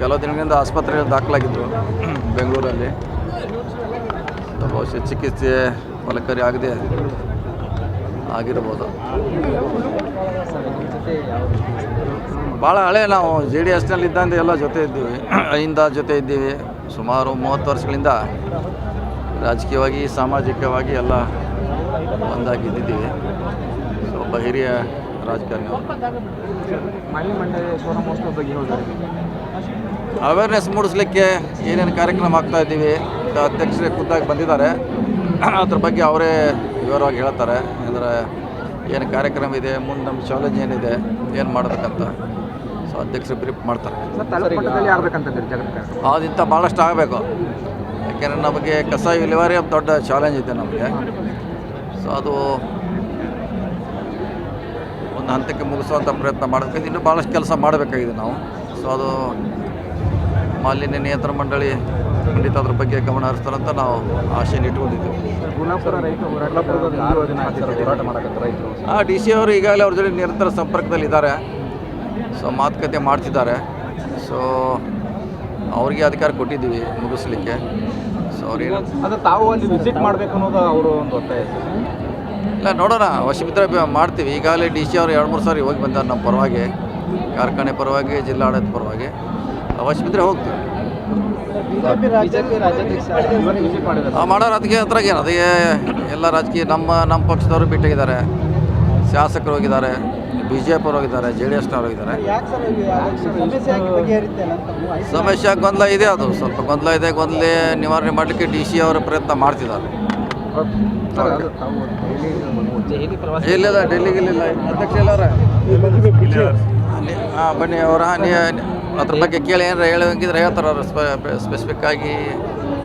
ಕೆಲವು ದಿನಗಳಿಂದ ಆಸ್ಪತ್ರೆಯಲ್ಲಿ ದಾಖಲಾಗಿದ್ದರು ಬೆಂಗಳೂರಲ್ಲಿ. ಬಹುಶಃ ಚಿಕಿತ್ಸೆ ಫಲಕಾರಿ ಆಗದೆ ಆಗಿರ್ಬೋದು. ಭಾಳ ಹಳೆ ನಾವು JDSನಲ್ಲಿ ಇದ್ದಂತೆ ಎಲ್ಲ ಜೊತೆ ಇದ್ದೀವಿ, ಜೊತೆ ಇದ್ದೀವಿ. ಸುಮಾರು 30 ವರ್ಷಗಳಿಂದ ರಾಜಕೀಯವಾಗಿ ಸಾಮಾಜಿಕವಾಗಿ ಎಲ್ಲ ಒಂದಾಗಿದ್ದೀವಿ. ಒಬ್ಬ ಹಿರಿಯ ರಾಜಕಾರಣಿ ಅವೇರ್ನೆಸ್ ಮೂಡಿಸ್ಲಿಕ್ಕೆ ಏನೇನು ಕಾರ್ಯಕ್ರಮ ಆಗ್ತಾಯಿದ್ದೀವಿ, ಅಧ್ಯಕ್ಷರೇ ಖುದ್ದಾಗಿ ಬಂದಿದ್ದಾರೆ. ಅದ್ರ ಬಗ್ಗೆ ಅವರೇ ವಿವರವಾಗಿ ಹೇಳ್ತಾರೆ. ಅಂದರೆ ಏನು ಕಾರ್ಯಕ್ರಮ ಇದೆ, ಮುಂದೆ ನಮ್ಮ ಚಾಲೆಂಜ್ ಏನಿದೆ, ಏನು ಮಾಡಬೇಕಂತ. ಸೊ ಅಧ್ಯಕ್ಷರು ಬ್ರೀಫ್ ಮಾಡ್ತಾರೆ. ಅದಿಂಥ ಭಾಳಷ್ಟು ಆಗಬೇಕು. ಯಾಕೆಂದರೆ ನಮಗೆ ಕಸ ವಿಲೇವಾರಿ ದೊಡ್ಡ ಚಾಲೆಂಜ್ ಇದೆ ನಮಗೆ. ಸೊ ಅದು ಒಂದು ಹಂತಕ್ಕೆ ಮುಗಿಸುವಂಥ ಪ್ರಯತ್ನ ಮಾಡಬೇಕು. ಇನ್ನೂ ಭಾಳಷ್ಟು ಕೆಲಸ ಮಾಡಬೇಕಾಗಿದೆ ನಾವು. ಸೊ ಅದು ಮಾಲಿನ್ಯ ನಿಯಂತ್ರಣ ಮಂಡಳಿ ಖಂಡಿತ ಅದ್ರ ಬಗ್ಗೆ ಗಮನ ಹರಿಸ್ತಾರಂತ ನಾವು ಆಶೆಯನ್ನು ಇಟ್ಕೊಂಡಿದ್ದೀವಿ. DC ಅವರು ಈಗಾಗಲೇ ಅವ್ರ ಜೊತೆ ನಿರಂತರ ಸಂಪರ್ಕದಲ್ಲಿದ್ದಾರೆ. ಸೊ ಮಾತುಕತೆ ಮಾಡ್ತಿದ್ದಾರೆ. ಸೊ ಅವರಿಗೆ ಅಧಿಕಾರ ಕೊಟ್ಟಿದ್ದೀವಿ ಮುಗಿಸ್ಲಿಕ್ಕೆ. ಸೊ ಅವ್ರೇನು ತಾವು ಅಲ್ಲಿ ವಿಸಿಟ್ ಮಾಡಬೇಕು ಅನ್ನೋದು ಅವರು ಒಂದು ಒತ್ತಾಯ. ಇಲ್ಲ, ನೋಡೋಣ, ವಶಮಿತ್ರ ಮಾಡ್ತೀವಿ. ಈಗಾಗಲೇ DC ಅವರು 2-3 ಸಾರಿ ಹೋಗಿ ಬಂದಾರೆ ನಮ್ಮ ಪರವಾಗಿ, ಕಾರ್ಖಾನೆ ಪರವಾಗಿ, ಜಿಲ್ಲಾಡಳಿತ ಪರವಾಗಿ. ವಶಮಿತ್ರ ಹೋಗ್ತೀವಿ. ಮಾಡೋರು ಅದಕ್ಕೆ ಹತ್ರಗೆ ಅದೇ ಎಲ್ಲ ರಾಜಕೀಯ ನಮ್ಮ ಪಕ್ಷದವರು ಭೇಟಿಯಾಗಿದ್ದಾರೆ, ಶಾಸಕರು ಹೋಗಿದ್ದಾರೆ, BJP ಅವರು ಹೋಗಿದ್ದಾರೆ, JDSನವರು ಹೋಗಿದ್ದಾರೆ. ಸಮಸ್ಯೆ ಗೊಂದಲ ಇದೆ, ಅದು ಸ್ವಲ್ಪ ಗೊಂದಲ ಇದೆ. ಗೊಂದಲ ನಿವಾರಣೆ ಮಾಡಲಿಕ್ಕೆ DC ಅವರ ಪ್ರಯತ್ನ ಮಾಡ್ತಿದ್ದಾರೆ. ಇಲ್ಲಿಲ್ಲ, ಡೆಲ್ಲಿಗಿಲ್ಲ ಅಧ್ಯಕ್ಷ ಎಲ್ಲರ ಬನ್ನಿ ಅವರ ಅದ್ರ ಬಗ್ಗೆ ಕೇಳಿ ಏನಾರ ಹೇಳಂಗಿದ್ರೆ ಹೇಳ್ತಾರೆ ಅವರು ಸ್ಪೆಸಿಫಿಕ್ ಆಗಿ.